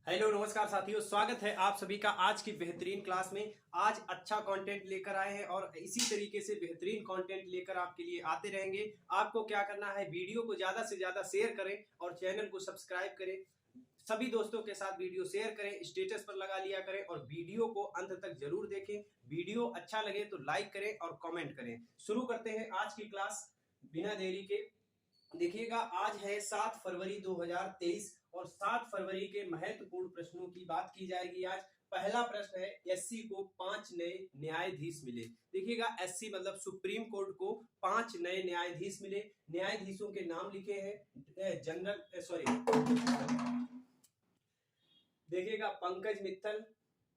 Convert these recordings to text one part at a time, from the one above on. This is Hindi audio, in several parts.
हेलो नमस्कार साथियों, स्वागत है आप सभी का आज की बेहतरीन क्लास में। आज अच्छा कंटेंट लेकर आए हैं और इसी तरीके से बेहतरीन कंटेंट लेकर आपके लिए आते रहेंगे। आपको क्या करना है, वीडियो को ज्यादा से ज्यादा शेयर करें और चैनल को सब्सक्राइब करें। सभी दोस्तों के साथ वीडियो शेयर करें, स्टेटस पर लगा लिया करें और वीडियो को अंत तक जरूर देखें। वीडियो अच्छा लगे तो लाइक करें और कमेंट करें। शुरू करते हैं आज की क्लास बिना देरी के। देखिएगा, आज है 7 फरवरी 2023 और 7 फरवरी के महत्वपूर्ण प्रश्नों की बात की जाएगी। आज पहला प्रश्न है, एससी को 5 नए न्यायाधीश मिले। देखिएगा, एससी मतलब सुप्रीम कोर्ट को 5 नए न्यायाधीश मिले। न्यायाधीशों के नाम लिखे हैं जनरल सॉरी देखिएगा, पंकज मित्तल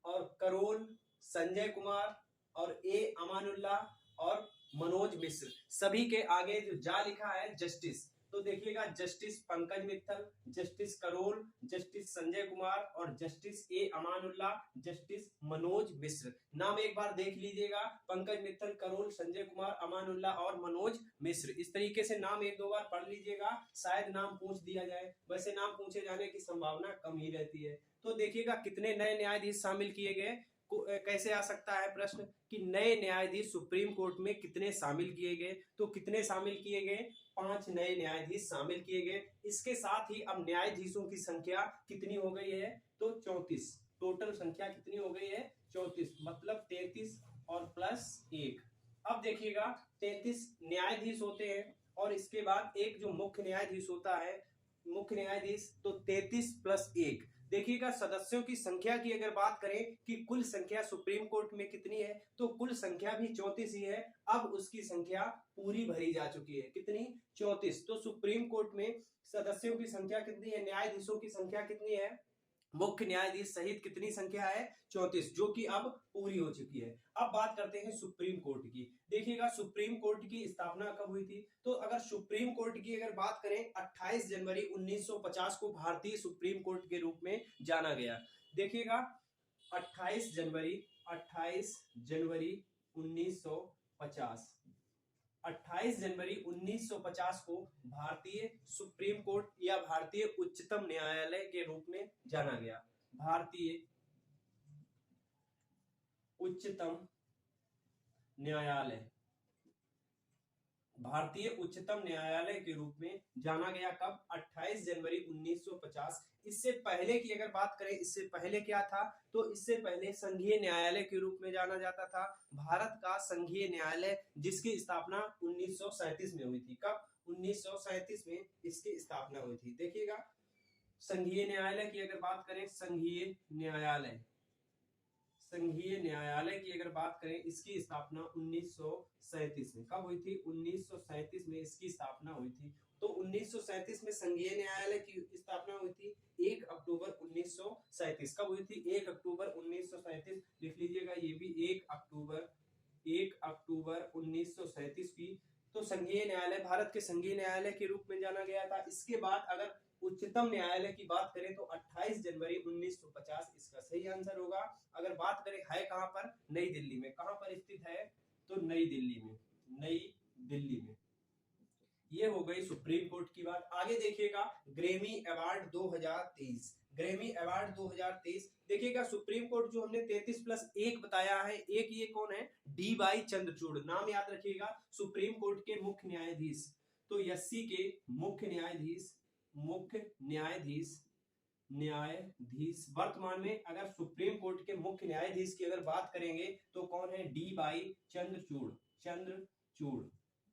और करोल, संजय कुमार और ए अमानुल्लाह और मनोज मिश्र। सभी के आगे जो जा लिखा है जस्टिस, तो देखिएगा justice Pankaj Mittal, justice Karol, justice Sanjay Kumar और justice A Amanullah, justice Manoj Mishra. नाम एक बार देख लीजिएगा, पंकज मित्तल, करोल, संजय कुमार, अमानुल्लाह और मनोज मिश्र। इस तरीके से नाम एक दो बार पढ़ लीजिएगा, शायद नाम पूछ दिया जाए। वैसे नाम पूछे जाने की संभावना कम ही रहती है। तो देखिएगा कितने नए न्यायाधीश शामिल किए गए। कैसे आ सकता है प्रश्न कि नए न्यायाधीश सुप्रीम कोर्ट में कितने शामिल किए गए, तो कितने शामिल किए गए, 5 नए न्यायाधीश शामिल किए गए। इसके साथ ही अब न्यायाधीशों की संख्या कितनी हो गई है, तो 34। टोटल संख्या कितनी हो गई है, 34, मतलब 33 और प्लस 1। अब देखिएगा 33 न्यायाधीश होते हैं और इसके बाद एक जो मुख्य न्यायाधीश होता है, मुख्य न्यायाधीश, तो 33 प्लस 1। देखिएगा सदस्यों की संख्या की अगर बात करें कि कुल संख्या सुप्रीम कोर्ट में कितनी है, तो कुल संख्या भी 34 ही है। अब उसकी संख्या पूरी भरी जा चुकी है, कितनी, 34। तो सुप्रीम कोर्ट में सदस्यों की संख्या कितनी है, न्यायाधीशों की संख्या कितनी है, मुख्य न्यायाधीश सहित कितनी संख्या है, 34, जो कि अब पूरी हो चुकी है। अब बात करते हैं सुप्रीम कोर्ट की। देखिएगा सुप्रीम कोर्ट की स्थापना कब हुई थी, तो अगर सुप्रीम कोर्ट की अगर बात करें, 28 जनवरी 1950 को भारतीय सुप्रीम कोर्ट के रूप में जाना गया। देखिएगा 28 जनवरी 1950, 28 जनवरी 1950 को भारतीय सुप्रीम कोर्ट या भारतीय उच्चतम न्यायालय के रूप में जाना गया। भारतीय उच्चतम न्यायालय, भारतीय उच्चतम न्यायालय के रूप में जाना गया कब, 28 जनवरी 1950। इससे पहले की अगर बात करें, इससे पहले क्या था, तो इससे पहले संघीय न्यायालय के रूप में जाना जाता था। भारत का संघीय न्यायालय जिसकी स्थापना 1937 में हुई थी। कब, 1937 में इसकी स्थापना हुई थी। देखिएगा संघीय न्यायालय की अगर बात करें, संघीय न्यायालय की अगर बात करें, इसकी स्थापना 1937 में कब हुई थी, 1937 में इसकी स्थापना हुई थी। तो 1937 में संघीय न्यायालय की स्थापना हुई थी। 1 अक्टूबर 1937 कब हुई थी, 1 अक्टूबर 1937 लिख लीजिएगा, ये भी 1 अक्टूबर 1937 की। तो संघीय न्यायालय भारत के संघीय न्यायालय के रूप में जाना गया था। इसके बाद अगर उच्चतम न्यायालय की बात करें तो 28 जनवरी 1950 इसका सही आंसर होगा। अगर बात करें है कहां पर, नई दिल्ली में। कहां पर स्थित है, तो नई दिल्ली में, नई दिल्ली में। ये हो गई सुप्रीम कोर्ट की बात। आगे देखिएगा ग्रेमी अवार्ड 2023, ग्रेमी अवार्ड 2023। देखिएगा सुप्रीम कोर्ट जो हमने 33 प्लस 1 बताया है, एक ये कौन है, डी वाई चंद्रचूड़। नाम याद रखिएगा, सुप्रीम कोर्ट के मुख्य न्यायाधीश। तो एससी के मुख्य न्यायाधीश वर्तमान में अगर सुप्रीम कोर्ट के मुख्य न्यायाधीश की अगर बात करेंगे तो कौन है, डी वाई चंद्रचूड़।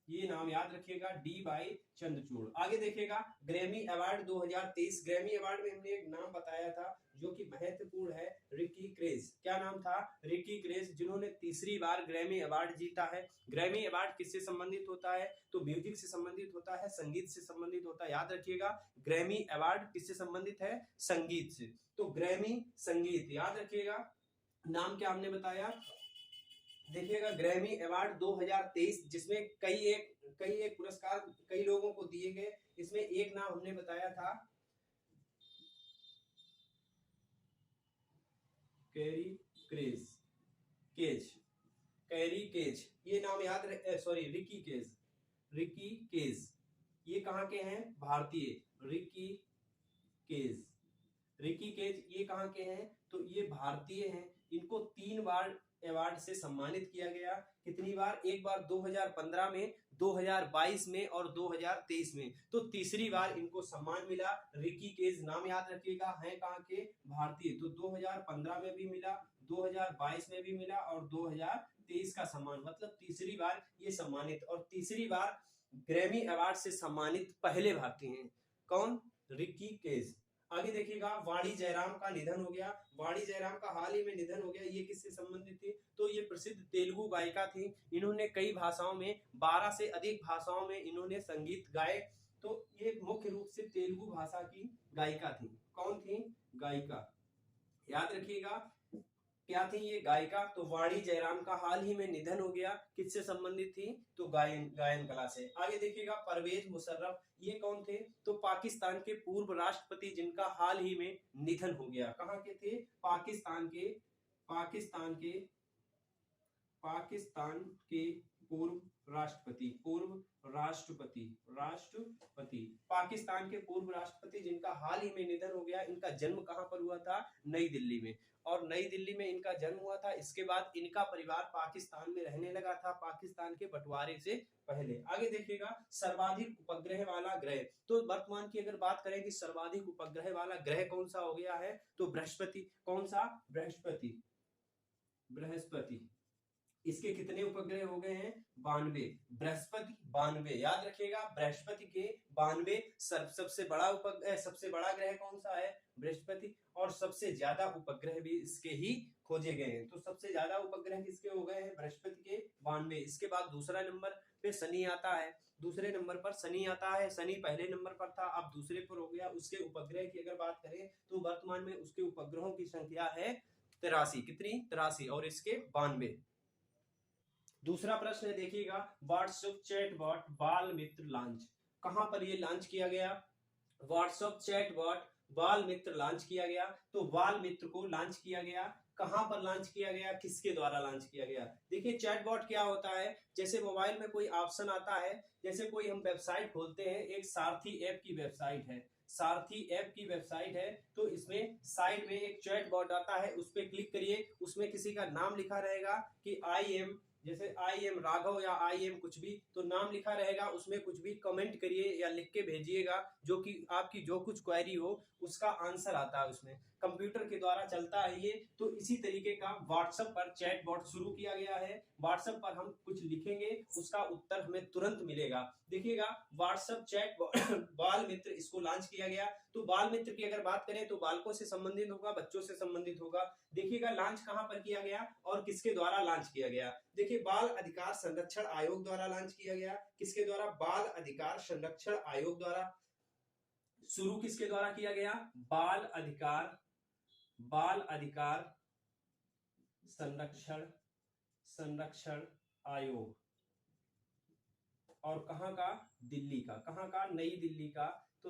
ये नाम याद रखिएगा, डी वाई चंद्रचूड़। आगे देखिएगा ग्रैमी अवार्ड 2023। ग्रैमी अवार्ड में हमने एक नाम बताया था जो कि महत्वपूर्ण है, रिकी क्रेज। क्या नाम था, रिकी क्रेज, जिन्होंने तीसरी बार ग्रैमी अवार्ड जीता है। ग्रैमी अवार्ड किससे संबंधित होता है, तो म्यूजिक से संबंधित होता है, संगीत से संबंधित होता है। याद रखिएगा ग्रैमी अवार्ड किससे संबंधित है, संगीत से। तो ग्रैमी संगीत याद रखिएगा। नाम क्या हमने बताया, देखिएगा ग्रैमी अवार्ड 2023, जिसमें कई एक पुरस्कार कई लोगों को दिए गए। इसमें एक नाम हमने बताया था, कैरी केज। ये नाम याद सॉरी रिकी केज। ये कहां के हैं, भारतीय, रिकी केज। रिकी केज ये कहाँ के हैं? तो ये भारतीय हैं। इनको 3 बार अवार्ड से सम्मानित किया गया। कितनी बार? एक बार 2015 में, 2022 में और 2023 में। तो तीसरी बार इनको सम्मान मिला। रिकी केज नाम याद रखिएगा, है कहाँ के? भारतीय। तो 2015 में भी मिला, 2022 में भी मिला और 2023 का सम्मान, मतलब तीसरी बार ये सम्मानित, और तीसरी बार ग्रैमी अवार्ड से सम्मानित पहले भारतीय हैं। कौन? रिकी केज। आगे देखिएगा, वाणी जयराम का निधन हो गया। वाणी जयराम का हाल ही में निधन हो गया। ये किससे संबंधित थी? तो ये प्रसिद्ध तेलुगु गायिका थी। इन्होंने कई भाषाओं में, 12 से अधिक भाषाओं में इन्होंने संगीत गाए। तो ये मुख्य रूप से तेलुगु भाषा की गायिका थी। कौन थी? गायिका। याद रखिएगा, क्या थी ये? गायिका। तो वाणी जयराम का हाल ही में निधन हो गया। किससे संबंधित थी? तो गायन कला से। आगे देखिएगा, परवेज मुशर्रफ, ये कौन थे? तो पाकिस्तान के पूर्व राष्ट्रपति जिनका हाल ही में निधन हो गया। कहाँ के थे? पाकिस्तान के पूर्व राष्ट्रपति पाकिस्तान के पूर्व राष्ट्रपति जिनका हाल ही में निधन हो गया। इनका जन्म कहाँ पर हुआ था? नई दिल्ली में। और नई दिल्ली में इनका जन्म हुआ था। इसके बाद इनका परिवार पाकिस्तान में रहने लगा था, पाकिस्तान के बंटवारे से पहले। आगे देखिएगा, सर्वाधिक उपग्रह वाला ग्रह। तो वर्तमान की अगर बात करें कि सर्वाधिक उपग्रह वाला ग्रह कौन सा हो गया है, तो बृहस्पति। कौन सा? बृहस्पति। इसके कितने उपग्रह हो गए हैं? 92। बृहस्पति 92, याद रखिएगा, बृहस्पति के 92। सबसे बड़ा ग्रह कौन सा है? बृहस्पति। और सबसे ज्यादा उपग्रह भी इसके ही खोजे गए हैं। तो सबसे ज्यादा उपग्रह किसके हो गए हैं? बृहस्पति के 92। इसके बाद दूसरा नंबर पे शनि आता है। दूसरे नंबर पर शनि आता है। शनि पहले नंबर पर था, अब दूसरे पर हो गया। उसके उपग्रह की अगर बात करें तो वर्तमान में उसके उपग्रहों की संख्या है 83। कितनी? 83। और इसके 92। दूसरा प्रश्न है, देखिएगा, व्हाट्सएप चैटबॉट बाल मित्र लॉन्च। कहां पर ये लॉन्च किया गया? व्हाट्सएप चैटबॉट बाल मित्र लॉन्च किया गया। तो बाल मित्र को लॉन्च किया गया। कहां पर लॉन्च किया गया? किसके द्वारा लॉन्च किया गया? देखिए, चैटबॉट क्या होता है? जैसे मोबाइल में कोई ऑप्शन आता है, जैसे कोई हम वेबसाइट खोलते हैं, एक सारथी ऐप की वेबसाइट है, सारथी ऐप की वेबसाइट है। तो इसमें साइड में एक चैटबॉट आता है, उस पर क्लिक करिए। उसमें किसी का नाम लिखा रहेगा कि आई एम, जैसे आई एम राघव या आई एम कुछ भी, तो नाम लिखा रहेगा। उसमें कुछ भी कमेंट करिए या लिख के भेजिएगा, जो कि आपकी जो कुछ क्वेरी हो उसका आंसर आता है उसमें। कंप्यूटर के द्वारा चलता है ये। तो इसी तरीके का व्हाट्सएप पर चैटबॉट शुरू किया गया है। व्हाट्सएप पर हम कुछ लिखेंगे, उसका उत्तर हमें तुरंत मिलेगा। देखिएगा, व्हाट्सएप चैट बाल मित्र, इसको लॉन्च किया गया। तो बाल मित्र की अगर बात करें तो बालकों से संबंधित होगा, बच्चों से संबंधित होगा। देखिएगा, लॉन्च कहां पर किया गया और किसके द्वारा लॉन्च किया गया? देखिए, बाल अधिकार संरक्षण आयोग द्वारा लॉन्च किया गया। किसके द्वारा? बाल अधिकार संरक्षण आयोग द्वारा। शुरू किसके द्वारा किया गया? बाल अधिकार संरक्षण आयोग। और कहां का? दिल्ली का। कहां का? नई दिल्ली का। तो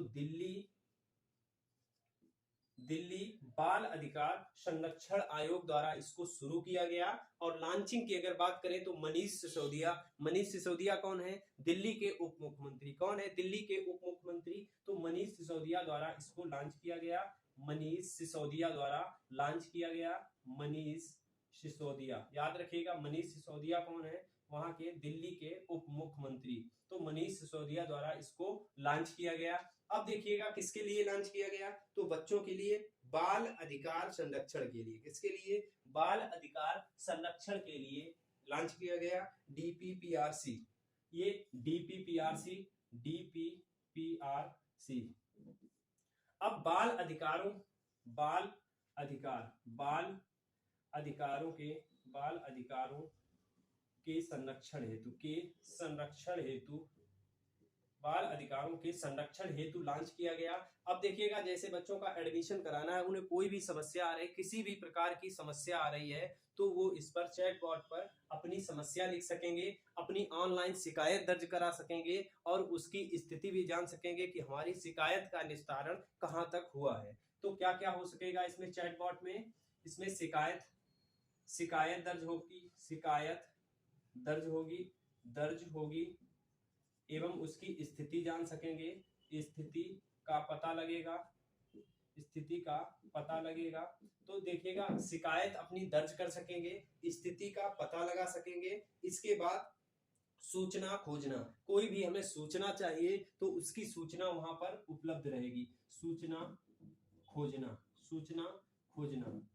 दिल्ली बाल अधिकार संरक्षण आयोग द्वारा इसको शुरू किया गया। और लॉन्चिंग की अगर बात करें तो मनीष सिसोदिया कौन है? दिल्ली के उप मुख्यमंत्री। कौन है? दिल्ली के उप मुख्यमंत्री। तो मनीष सिसोदिया द्वारा इसको लॉन्च किया गया। मनीष सिसोदिया द्वारा लॉन्च किया गया। मनीष सिसोदिया, याद रखिएगा, मनीष सिसोदिया कौन है? वहां के दिल्ली के उप मुख्यमंत्री। तो मनीष सिसोदिया द्वारा इसको लॉन्च किया गया। अब देखिएगा, किसके लिए लॉन्च किया गया? तो बच्चों के लिए, बाल अधिकार संरक्षण के लिए। किसके लिए? बाल अधिकार संरक्षण के लिए लॉन्च किया गया। डीपीपीआरसी, ये डीपीपीआरसी। अब बाल अधिकारों के संरक्षण हेतु लॉन्च किया गया। अब देखिएगा, जैसे बच्चों का एडमिशन कराना है, उन्हें कोई भी समस्या आ रही है, किसी भी प्रकार की समस्या आ रही है, तो वो इस पर चैटबॉट पर अपनी समस्या लिख सकेंगे, अपनी ऑनलाइन शिकायत दर्ज करा सकेंगे और उसकी स्थिति भी जान सकेंगे कि हमारी शिकायत का निस्तारण कहां तक हुआ है। तो क्या क्या हो सकेगा इसमें? चैटबॉट में इसमें शिकायत दर्ज होगी एवं उसकी स्थिति जान सकेंगे, स्थिति का पता लगेगा, स्थिति का पता लगेगा। तो देखिएगा शिकायत अपनी दर्ज कर सकेंगे, स्थिति का पता लगा सकेंगे। इसके बाद सूचना खोजना, कोई भी हमें सूचना चाहिए तो उसकी सूचना वहां पर उपलब्ध रहेगी। सूचना खोजना, सूचना खोजना,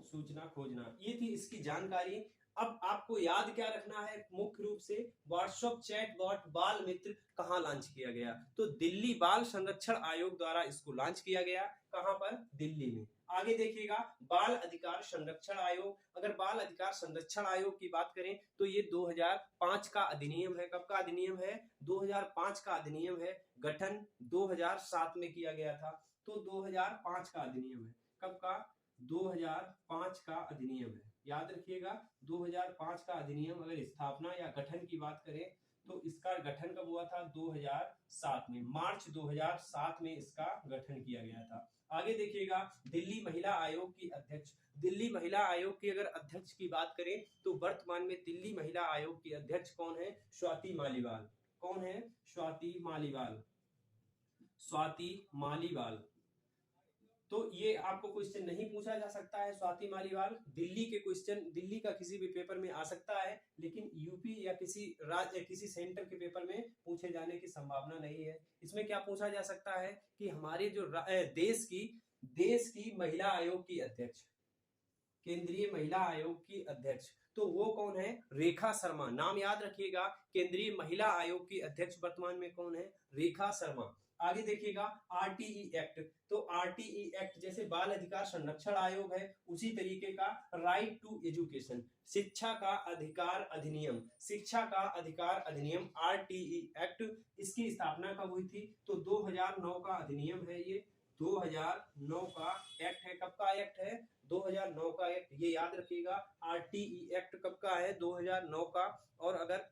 सूचना खोजना, ये थी इसकी जानकारी। अब आपको याद क्या रखना है मुख्य रूप से, व्हाट्सएप चैटबॉट बाल मित्र कहाँ लॉन्च किया गया, तो दिल्ली बाल संरक्षण आयोग द्वारा इसको लॉन्च किया गया। कहां पर, दिल्ली में। आगे देखिएगा बाल अधिकार संरक्षण आयोग, अगर बाल अधिकार संरक्षण आयोग की बात करें तो ये 2005 का अधिनियम है। कब का अधिनियम है, 2005 का अधिनियम है। गठन 2007 में किया गया था, तो 2005 का अधिनियम है। कब का, 2005 का अधिनियम है, याद रखिएगा 2005 का अधिनियम। अगर स्थापना या गठन की बात करें तो इसका गठन कब हुआ था, 2007 में, मार्च 2007 में इसका गठन किया गया था। आगे देखिएगा दिल्ली महिला आयोग की अध्यक्ष, दिल्ली महिला आयोग की अगर अध्यक्ष की बात करें तो वर्तमान में दिल्ली महिला आयोग की अध्यक्ष कौन है, स्वाति मालीवाल। कौन है, स्वाति मालीवाल, स्वाति मालीवाल। तो ये आपको क्वेश्चन नहीं पूछा जा सकता है स्वाति मालीवाल, दिल्ली के क्वेश्चन दिल्ली का किसी भी पेपर में आ सकता है, लेकिन यूपी या किसी राज्य किसी सेंटर के पेपर में पूछे जाने की संभावना नहीं है। इसमें क्या पूछा जा सकता है कि हमारे जो देश की महिला आयोग की अध्यक्ष, केंद्रीय महिला आयोग की अध्यक्ष, तो वो कौन है, रेखा शर्मा। नाम याद रखिएगा, केंद्रीय महिला आयोग की अध्यक्ष वर्तमान में कौन है, रेखा शर्मा। आगे देखिएगा आरटीई एक्ट, तो आरटीई एक्ट जैसे बाल अधिकार संरक्षण आयोग है, उसी तरीके का राइट टू एजुकेशन, शिक्षा का अधिकार अधिनियम, शिक्षा का अधिकार अधिनियम आरटीई एक्ट, इसकी स्थापना कब हुई थी, तो 2009 का अधिनियम है ये, 2009 का एक्ट है। कब का एक्ट है, 2009 का एक्ट, ये याद रखिएगा। आरटीई एक्ट कब का है, 2009 का। और अगर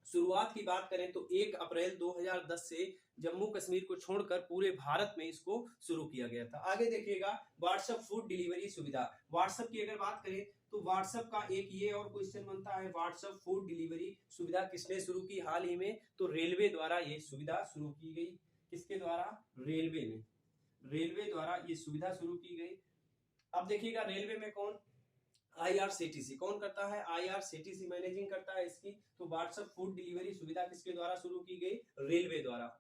शुरुआत की बात करें तो 1 अप्रैल 2010 से जम्मू कश्मीर को छोड़कर पूरे भारत में इसको शुरू किया गया था। आगे देखिएगा व्हाट्सएप फूड डिलीवरी सुविधा, व्हाट्सएप की अगर बात करें तो व्हाट्सएप का एक ये और क्वेश्चन बनता है, व्हाट्सएप फूड डिलीवरी सुविधा किसने शुरू की हाल ही में, तो रेलवे द्वारा ये सुविधा शुरू की गई। किसके द्वारा, रेलवे में, रेलवे द्वारा ये सुविधा शुरू की गई। अब देखिएगा रेलवे में कौन, आईआरसीटीसी कौन करता है, आईआरसीटीसी मैनेजिंग करता है इसकी। तो व्हाट्सएप फूड डिलीवरी सुविधा किसके द्वारा शुरू की गई, रेलवे द्वारा।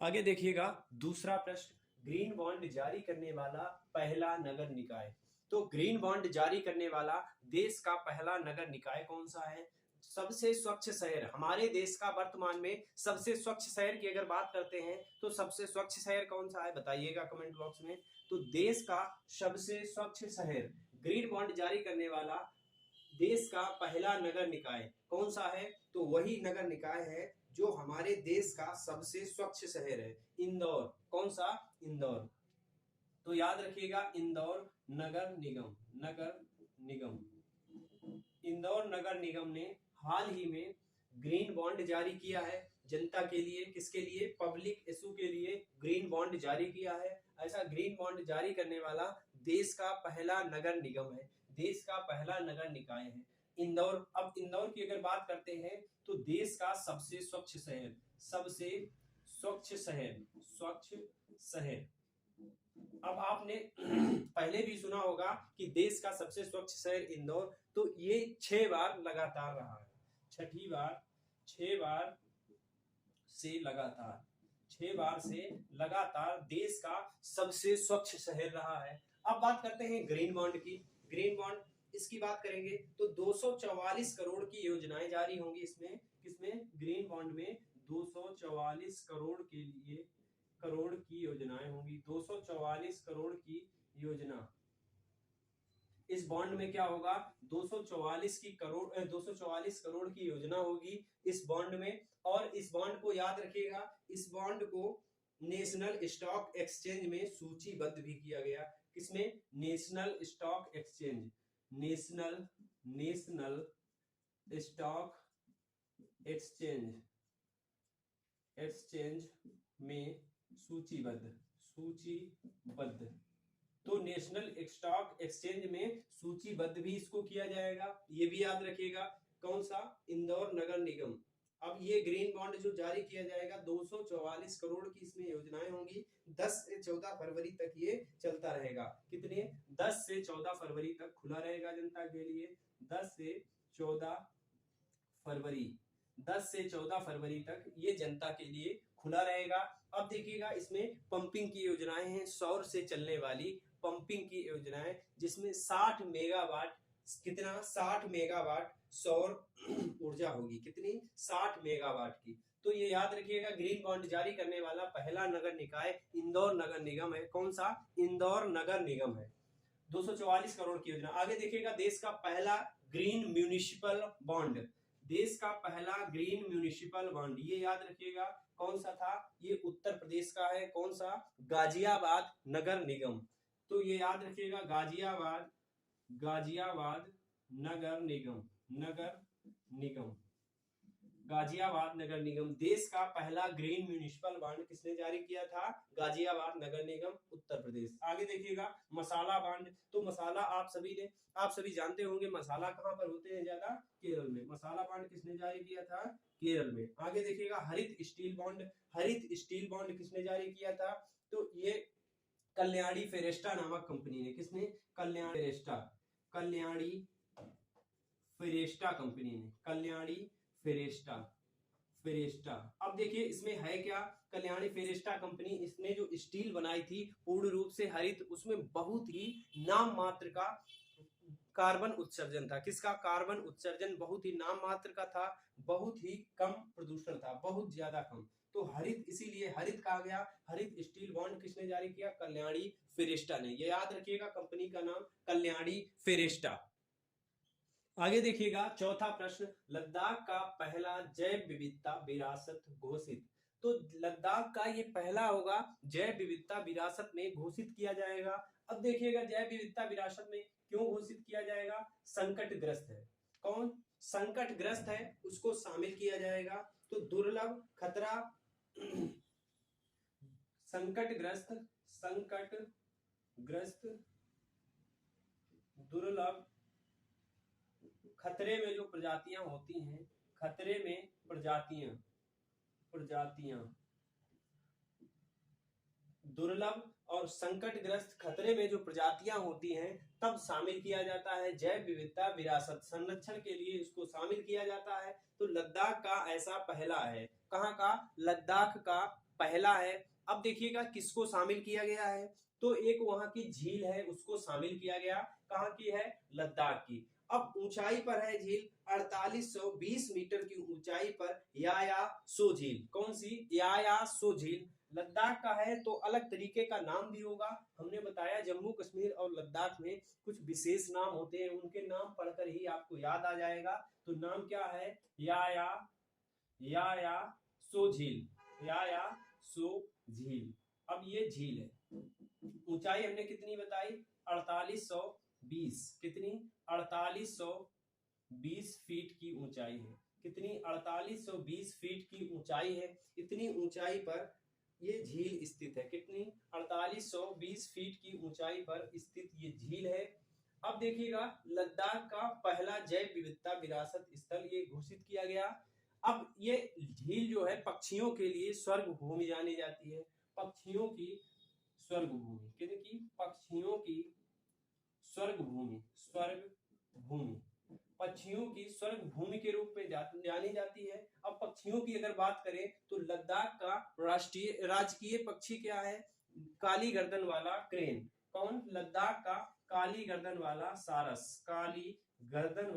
आगे देखिएगा दूसरा प्रश्न, ग्रीन बॉन्ड जारी करने वाला पहला नगर निकाय, तो ग्रीन बॉन्ड जारी करने वाला देश का पहला नगर निकाय कौन सा है, सबसे स्वच्छ शहर, हमारे देश का वर्तमान में सबसे स्वच्छ शहर की अगर बात करते हैं तो सबसे स्वच्छ शहर कौन सा है, बताइएगा कमेंट बॉक्स में। तो देश का सबसे स्वच्छ शहर, ग्रीन बॉन्ड जारी करने वाला देश का पहला नगर निकाय कौन सा है, तो वही नगर निकाय है जो हमारे देश का सबसे स्वच्छ शहर है, इंदौर। कौन सा, इंदौर। तो याद रखिएगा इंदौर नगर निगम, नगर निगम, इंदौर नगर निगम ने हाल ही में ग्रीन बॉन्ड जारी किया है जनता के लिए, किसके लिए, पब्लिक इशू के लिए ग्रीन बॉन्ड जारी किया है। ऐसा ग्रीन बॉन्ड जारी करने वाला देश का पहला नगर निगम है, देश का पहला नगर निकाय है इंदौर। अब इंदौर की अगर बात करते हैं तो देश का सबसे स्वच्छ शहर, सबसे स्वच्छ शहर, स्वच्छ शहर। अब आपने पहले भी सुना होगा कि देश का सबसे स्वच्छ शहर इंदौर, तो ये 6 बार लगातार रहा है, छठी बार, 6 बार से लगातार, 6 बार से लगातार देश का सबसे स्वच्छ शहर रहा है। अब बात करते हैं ग्रीन बॉन्ड की, ग्रीन बॉन्ड इसकी बात करेंगे तो 244 करोड़ की योजनाएं जारी होंगी इसमें, किसमें, ग्रीन बॉन्ड में 244 करोड़ के लिए, करोड़ की योजनाएं होंगी, 244 करोड़ की योजना। इस बॉन्ड में क्या होगा, 244 करोड़ की योजना होगी इस बॉन्ड में। और इस बॉन्ड को याद रखिएगा, इस बॉन्ड को नेशनल स्टॉक एक्सचेंज में सूचीबद्ध भी किया गया, किसमें, national stock exchange, national stock exchange में सूचीबद्ध, तो नेशनल स्टॉक एक्सचेंज में सूचीबद्ध भी इसको किया जाएगा, ये भी याद रखिएगा। कौन सा, इंदौर नगर निगम। अब ये ग्रीन बॉन्ड जो जारी किया जाएगा 244 करोड़ की इसमें योजनाएं होंगी। 10 से 14 फरवरी तक ये चलता रहेगा। कितने? 10 से 14 फरवरी तक खुला रहेगा जनता के लिए। 10 से 14 फरवरी 10 से 14 फरवरी तक ये जनता के लिए खुला रहेगा। अब देखिएगा इसमें पंपिंग की योजनाएं हैं, सौर से चलने वाली पंपिंग की योजनाएं, जिसमें 60 मेगावाट, कितना? 60 मेगावाट सौर ऊर्जा होगी। कितनी? 60 मेगावाट की। तो ये याद रखिएगा, ग्रीन बॉन्ड जारी करने वाला पहला नगर निकाय इंदौर नगर निगम है। कौन सा? इंदौर नगर निगम है। 244 करोड़ की योजना। आगे देखिएगा, देश का पहला ग्रीन म्यूनिसिपल बॉन्ड, देश का पहला ग्रीन म्यूनिसिपल बॉन्ड, ये याद रखिएगा कौन सा था? ये उत्तर प्रदेश का है। कौन सा? गाजियाबाद नगर निगम। तो ये याद रखिएगा, गाजियाबाद नगर निगम, गाजियाबाद नगर निगम। देश का पहला ग्रीन म्यूनिसिपल बॉन्ड किसने जारी किया था? गाजियाबाद नगर निगम, उत्तर प्रदेश। आगे देखिएगा मसाला बॉन्ड। तो मसाला आप सभी जानते होंगे, मसाला कहां पर होते हैं ज्यादा? केरल में। मसाला बॉन्ड किसने जारी किया था? केरल में। आगे देखिएगा हरित स्टील बॉन्ड। हरित स्टील बॉन्ड किसने जारी किया था? तो ये कल्याणी फेरेस्टा नामक कंपनी ने। किसने? कल्याणी फेरेस्टा कंपनी ने। कल्याणी फेरेस्टा। अब देखिए इसमें है क्या? कल्याणी फेरेस्टा कंपनी, इसने जो स्टील बनाई थी पूर्ण रूप से हरित, उसमें बहुत ही नाम मात्र का कार्बन उत्सर्जन था। किसका? कार्बन उत्सर्जन बहुत ही नाम मात्र का था, बहुत ही कम प्रदूषण था, बहुत ज्यादा कम। तो हरित, इसीलिए हरित कहा गया। हरित स्टील बॉन्ड किसने जारी किया? कल्याणी फेरेस्टा ने। ये याद रखिएगा, कंपनी का नाम कल्याणी फेरेस्टा। आगे देखिएगा चौथा प्रश्न, लद्दाख का पहला जैव विविधता विरासत घोषित। तो लद्दाख का ये पहला होगा जैव विविधता विरासत में घोषित किया जाएगा। अब देखिएगा जैव विविधता विरासत में क्यों घोषित किया जाएगा? संकटग्रस्त है। कौन? संकटग्रस्त है, उसको शामिल किया जाएगा। तो दुर्लभ, खतरा, संकटग्रस्त, दुर्लभ, खतरे में जो प्रजातियां होती हैं, खतरे में प्रजातियां, दुर्लभ और संकटग्रस्त, खतरे में जो प्रजातियां होती हैं, तब शामिल किया जाता है जैव विविधता विरासत। संरक्षण के लिए इसको शामिल किया जाता है। तो लद्दाख का ऐसा पहला है। कहाँ का? लद्दाख का पहला है। अब देखिएगा किसको शामिल किया गया है? तो एक वहां की झील है, उसको शामिल किया गया। कहाँ की है? लद्दाख की। अब ऊंचाई पर है झील, 4820 मीटर की ऊंचाई पर यायासो झील। कौन सी? यायासो झील लद्दाख का है। तो अलग तरीके का नाम भी होगा। हमने बताया जम्मू कश्मीर और लद्दाख में कुछ विशेष नाम होते हैं, उनके नाम पढ़कर ही आपको याद आ जाएगा। तो नाम क्या है? यायासो झील, यायासो झील। अब ये झील है, ऊंचाई हमने कितनी बताई? 4820। कितनी? 4820 फीट की ऊंचाई है। कितनी? 4820 फीट की ऊंचाई है। इतनी ऊंचाई पर ये झील स्थित है। कितनी? 4820 फीट की ऊंचाई पर स्थित ये झील है। अब देखिएगा लद्दाख का पहला जैव विविधता विरासत स्थल ये घोषित किया गया। अब ये झील जो है पक्षियों के लिए स्वर्ग भूमि जानी जाती है। पक्षियों की स्वर्ग भूमि, किसकी? पक्षियों की स्वर्ग भूमि, पक्षियों की स्वर्ग भूमि के रूप में जानी जाती है। अब पक्षियों की अगर बात करें तो लद्दाख का राजकीय पक्षी क्या है? काली गर्दन वाला क्रेन। कौन? लद्दाख का काली गर्दन वाला सारस, काली गर्दन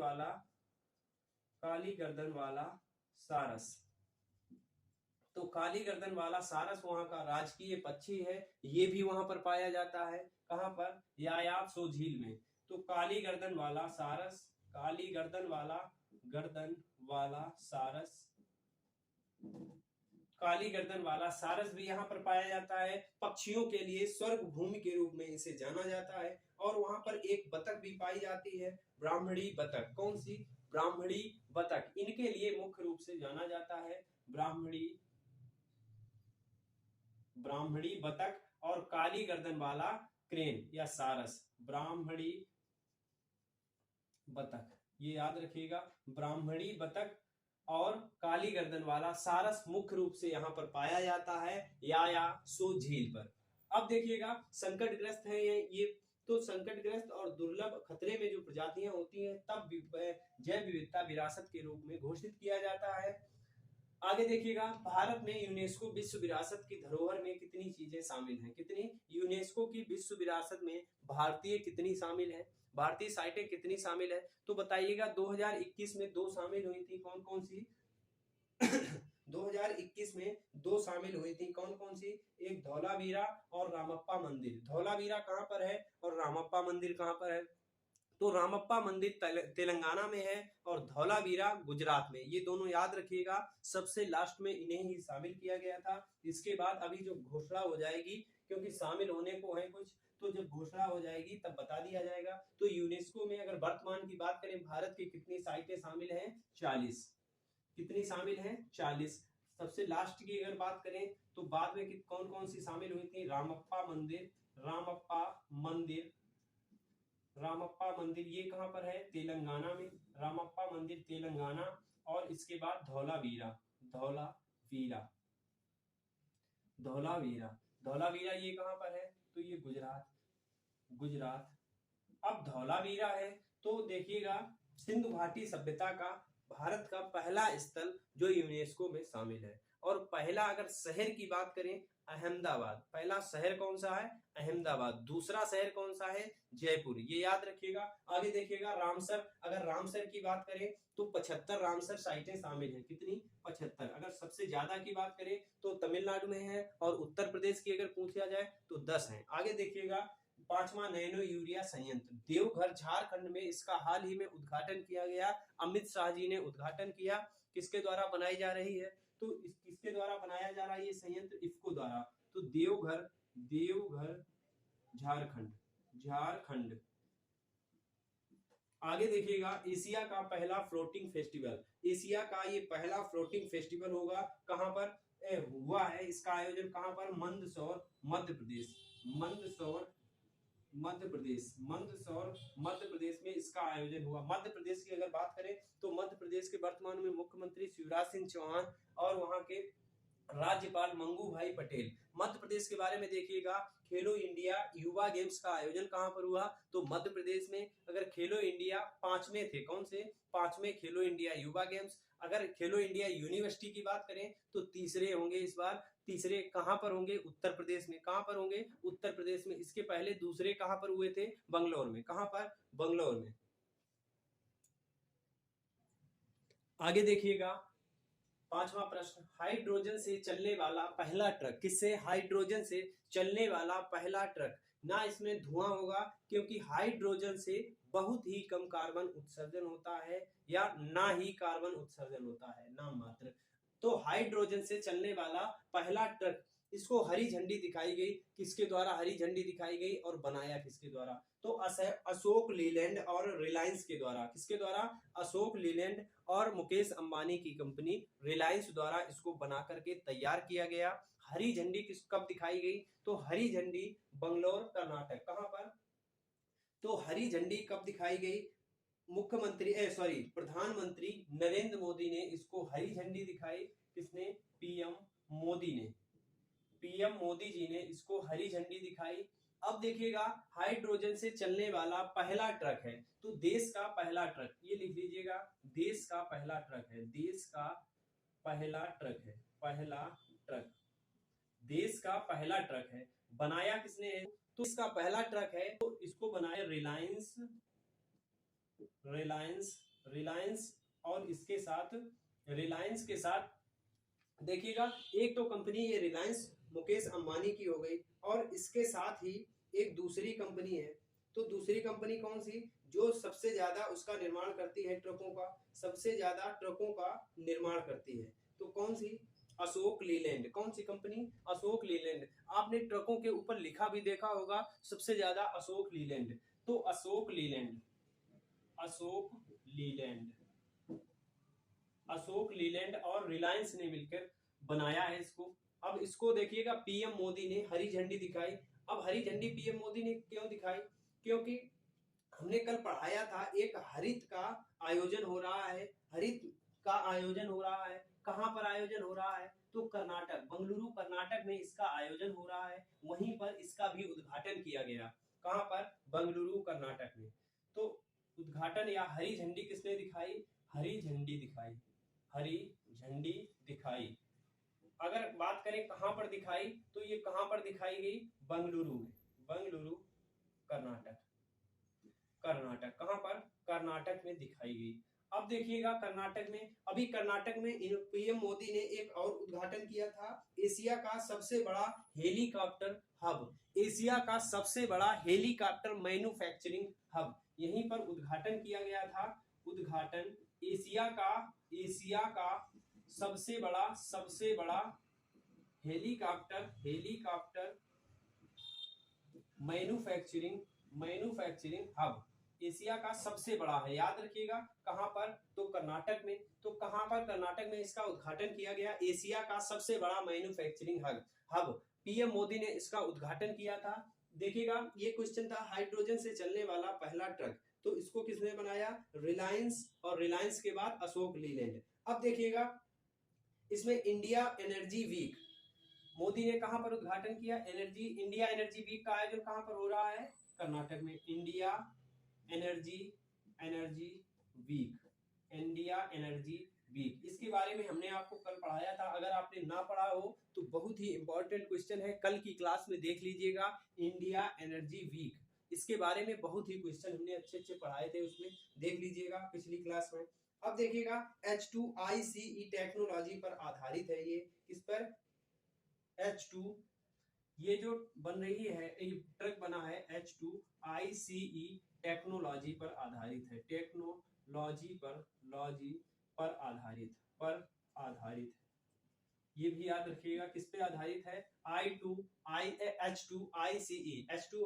वाला सारस। तो काली गर्दन वाला सारस वहां का राजकीय पक्षी है। ये भी वहां पर पाया जाता है। कहां पर? यायासो झील में। तो काली गर्दन वाला सारस, काली गर्दन वाला सारस, काली गर्दन वाला सारस भी यहाँ पर पाया जाता है। पक्षियों के लिए स्वर्ग भूमि के रूप में इसे जाना जाता है। और वहां पर एक बतख भी पाई जाती है, ब्राह्मणी बतख। कौन सी? ब्राह्मणी बतख। इनके लिए मुख्य रूप से जाना जाता है ब्राह्मणी बतख और काली गर्दन वाला क्रेन या सारस। ब्राह्मणी बतख, ये याद रखिएगा, ब्राह्मणी बतख और काली गर्दन वाला सारस मुख्य रूप से यहाँ पर पाया जाता है या सो झील पर। अब देखिएगा संकटग्रस्त है ये तो संकटग्रस्त और दुर्लभ खतरे में जो प्रजातियां होती हैं तब जैव विविधता विरासत के रूप में घोषित किया जाता है। आगे देखिएगा भारत में यूनेस्को विश्व विरासत की धरोहर में कितनी चीजें शामिल हैं, कितनी यूनेस्को की विश्व विरासत में भारतीय कितनी शामिल है, भारतीय साइटें कितनी शामिल है, तो बताइएगा 2021 में 2 शामिल हुई थी, कौन कौन सी 2021 में 2 शामिल हुई थी, कौन कौन सी, एक धौलावीरा और रामप्पा मंदिर। धौलावीरा कहां पर है और रामप्पा मंदिर कहां पर है, तो रामप्पा मंदिर तेलंगाना में है और धौलावीरा गुजरात में। ये दोनों याद रखिएगा, सबसे लास्ट में इन्हें ही शामिल किया गया था। इसके बाद अभी जो घोषणा हो जाएगी, क्योंकि शामिल होने को है कुछ, तो जब घोषणा हो जाएगी तब बता दिया जाएगा। तो यूनेस्को में अगर वर्तमान की बात करें भारत की कितनी साइटें शामिल हैं, 40। कितनी शामिल हैं, 40। सबसे लास्ट की अगर बात करें तो बाद में कौन कौन सी शामिल हुई थी, रामप्पा मंदिर, रामप्पा मंदिर, रामप्पा मंदिर ये कहां पर है, तेलंगाना में, रामप्पा मंदिर तेलंगाना। और इसके बाद धौलावीरा, धौलावीरा, धौलावीरा, धौलावीरा ये कहां पर है, तो ये गुजरात, गुजरात। अब धौलावीरा है तो देखिएगा सिंधु घाटी सभ्यता का भारत का पहला स्थल जो यूनेस्को में शामिल है। और पहला अगर शहर की बात करें, अहमदाबाद, पहला शहर कौन सा है, अहमदाबाद। दूसरा शहर कौन सा है, जयपुर, ये याद रखिएगा। आगे देखिएगा रामसर, अगर रामसर की बात करें तो 75 रामसर साइटें शामिल हैं, कितनी, 75। अगर सबसे ज्यादा की बात करें तो तमिलनाडु में है और उत्तर प्रदेश की अगर पूछा जाए तो 10 है। आगे देखिएगा 5वां नैनो यूरिया संयंत्र देवघर झारखंड में, इसका हाल ही में उद्घाटन किया गया, अमित शाह जी ने उद्घाटन किया। किसके द्वारा बनाई जा रही है, तो किसके द्वारा बनाया जा रहा है ये संयंत्र, इफ्को द्वारा। तो देवघर, देवघर झारखंड, झारखंड। आगे देखिएगा एशिया का पहला फ्लोटिंग फेस्टिवल, एशिया का ये पहला फ्लोटिंग फेस्टिवल होगा, कहां पर हुआ है, इसका आयोजन कहां पर, मंदसौर, मध्य प्रदेश, मंदसौर, मध्य प्रदेश, मंदसौर मध्य प्रदेश में इसका आयोजन हुआ। मध्य प्रदेश की अगर बात करें तो मध्य प्रदेश के वर्तमान में मुख्यमंत्री शिवराज सिंह चौहान और वहां के राज्यपाल मंगू भाई पटेल। मध्य प्रदेश के बारे में देखिएगा, खेलो इंडिया युवा गेम्स का आयोजन कहां पर हुआ, तो मध्य प्रदेश में। अगर खेलो इंडिया 5वें थे, कौन से, 5वें खेलो इंडिया युवा गेम्स। अगर खेलो इंडिया यूनिवर्सिटी की बात करें तो तीसरे होंगे इस बार, तीसरे कहां पर होंगे, उत्तर प्रदेश में। कहां पर होंगे, उत्तर प्रदेश में। इसके पहले दूसरे कहां पर हुए थे, बंगलौर में। कहां पर, बंगलौर में। आगे देखिएगा 5वां प्रश्न, हाइड्रोजन से चलने वाला पहला ट्रक, किससे, हाइड्रोजन से चलने वाला पहला ट्रक। ना इसमें धुआं होगा क्योंकि हाइड्रोजन से बहुत ही कम कार्बन उत्सर्जन होता है, या ना ही कार्बन उत्सर्जन होता है, नाम मात्र। तो हाइड्रोजन से चलने वाला पहला ट्रक, इसको हरी झंडी दिखाई गई, किसके द्वारा हरी झंडी दिखाई गई और बनाया किसके द्वारा, तो अशोक लीलैंड और रिलायंस के द्वारा। किसके द्वारा, अशोक लीलैंड और मुकेश अंबानी की कंपनी रिलायंस द्वारा इसको बना करके तैयार किया गया। हरी झंडी किस कब दिखाई गई, तो हरी झंडी बंगलौर कर्नाटक। कहां पर, तो हरी झंडी कब दिखाई गई, मुख्यमंत्री सॉरी प्रधानमंत्री नरेंद्र मोदी ने इसको हरी झंडी दिखाई। किसने, पीएम मोदी ने, पीएम मोदी जी ने इसको हरी झंडी दिखाई। अब देखिएगा हाइड्रोजन से चलने वाला पहला ट्रक है, तो देश का पहला ट्रक, ये लिख लीजिएगा, देश का पहला ट्रक है, देश का पहला ट्रक है, पहला ट्रक, देश का पहला ट्रक है। बनाया किसने है, तो इसका पहला ट्रक है, तो इसको बनाया रिलायंस, रिलायंस, रिलायंस। और इसके साथ, रिलायंस के साथ देखिएगा एक तो कंपनी ये रिलायंस मुकेश अंबानी की हो गई, और इसके साथ ही एक दूसरी कंपनी है। तो दूसरी कंपनी कौन सी, जो सबसे ज्यादा उसका निर्माण करती है, ट्रकों का, सबसे ज्यादा ट्रकों का निर्माण करती है, तो कौन सी, अशोक लीलैंड। कौन सी कंपनी, अशोक लीलैंड। आपने ट्रकों के ऊपर लिखा भी देखा होगा सबसे ज्यादा अशोक लीलैंड। तो अशोक लीलैंड, अशोक लीलैंड, अशोक लीलैंड और रिलायंस ने मिलकर बनाया है इसको। अब इसको देखिएगा पीएम मोदी ने हरी झंडी दिखाई। अब हरी झंडी पीएम मोदी ने क्यों दिखाई, क्योंकि हमने कल पढ़ाया था एक हरित का आयोजन हो रहा है, हरित का आयोजन हो रहा है। कहां पर आयोजन हो रहा है? तो कर्नाटक, बंगलुरु कर्नाटक में इसका आयोजन हो रहा है। वहीं पर इसका भी उद्घाटन किया गया। कहां पर? बंगलुरु कर्नाटक में। तो उद्घाटन या हरी झंडी किसने दिखाई? हरी झंडी दिखाई। हरी झंडी दिखाई। अगर बात करें कहां पर दिखाई, तो ये कहां पर दिखाई गई? बंगलुरु में। बंगलुरु कर्नाटक। कर्नाटक कहां पर? कर्नाटक में दिखाई गई। अब देखिएगा कर्नाटक में, अभी कर्नाटक में पीएम मोदी ने एक और उद्घाटन किया था, एशिया का सबसे बड़ा हेलीकॉप्टर हब। एशिया का सबसे बड़ा हेलीकॉप्टर मैन्युफैक्चरिंग हब यहीं पर उद्घाटन किया गया था। उद्घाटन एशिया का सबसे बड़ा हेलीकॉप्टर मैन्युफैक्चरिंग हब एशिया का सबसे बड़ा है। याद रखिएगा कहां पर? तो कर्नाटक में। तो कहां पर? कर्नाटक में इसका उद्घाटन किया गया। एशिया का सबसे बड़ा मैन्युफैक्चरिंग हब पीएम मोदी ने इसका उद्घाटन किया था। देखिएगा ये क्वेश्चन था, हाइड्रोजन से चलने वाला पहला ट्रक, तो इसको किसने बनाया? रिलायंस, और रिलायंस के बाद अशोक लीलैंड। अब देखिएगा इसमें इंडिया एनर्जी वीक मोदी ने कहां पर उद्घाटन किया? इंडिया एनर्जी वीक का आयोजन कहां पर हो रहा है? कर्नाटक में। India energy week. इसके बारे में हमने आपको कल पढ़ाया था। अगर आपने ना पढ़ा हो तो बहुत ही इंपॉर्टेंट क्वेश्चन है, कल की क्लास में देख लीजिएगा। इंडिया एनर्जी वीक, इसके बारे में बहुत ही क्वेश्चन हमने अच्छे पढ़ाए थे, उसमें देख लीजिएगा पिछली क्लास में। अब देखिएगा H2ICE टेक्नोलॉजी पर आधारित है। ये किस पर? H2, ये जो बन रही है, ये ट्रक बना है H2ICE टेक्नोलॉजी पर आधारित है। टेक्नोलॉजी पर आधारित। ये भी याद रखिएगा किस पे आधारित है? H2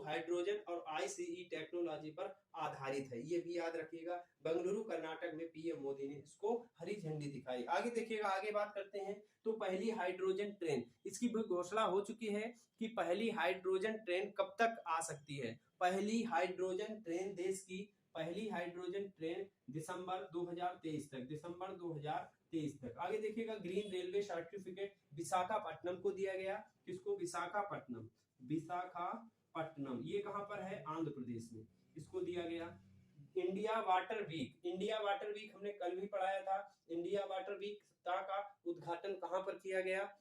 हाइड्रोजन और ICE टेक्नोलॉजी पर आधारित है। ये भी याद रखिएगा। बंगलुरु कर्नाटक में पीएम मोदी ने इसको हरी झंडी दिखाई। आगे देखिएगा, आगे बात करते हैं। तो पहली हाइड्रोजन ट्रेन, इसकी भी घोषणा हो चुकी है कि पहली हाइड्रोजन ट्रेन कब तक आ सकती है। पहली हाइड्रोजन ट्रेन देश की पहली हाइड्रोजन ट्रेन दिसंबर 2023 तक। आगे देखिएगा ग्रीन रेलवे सर्टिफिकेट विशाखापट्टनम को दिया गया। किसको? विशाखापट्टनम। ये कहां पर है? आंध्र प्रदेश में। इसको दिया गया। इंडिया वाटर वीक हमने कल भी पढ़ाया था। इंडिया वाटर वीक सप्ताह का उद्घाटन कहां पर किया गया?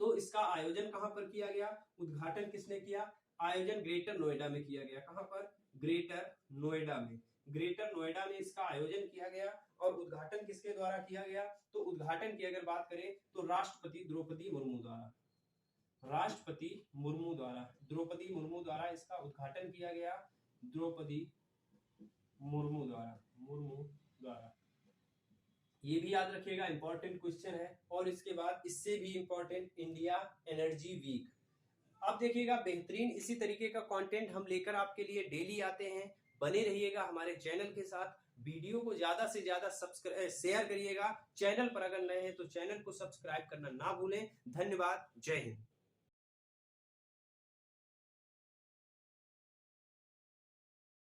तो इसका आयोजन कहां पर किया गया? उद्घाटन किसने किया? आयोजन ग्रेटर नोएडा में किया गया। कहां पर? ग्रेटर नोएडा में इसका आयोजन किया गया। और उद्घाटन किसके द्वारा किया गया? तो उद्घाटन की अगर बात करें तो राष्ट्रपति द्रौपदी मुर्मू द्वारा इसका उद्घाटन किया गया। द्रौपदी मुर्मू द्वारा। ये भी याद रखिएगा, इंपॉर्टेंट क्वेश्चन है। और इसके बाद इससे भी इंपॉर्टेंट इंडिया एनर्जी वीक। अब देखिएगा बेहतरीन इसी तरीके का कंटेंट हम लेकर आपके लिए डेली आते हैं। बने रहिएगा हमारे चैनल के साथ। वीडियो को ज्यादा से ज्यादा शेयर करिएगा। चैनल पर अगर नए हैं तो चैनल को सब्सक्राइब करना ना भूलें। धन्यवाद। जय हिंद।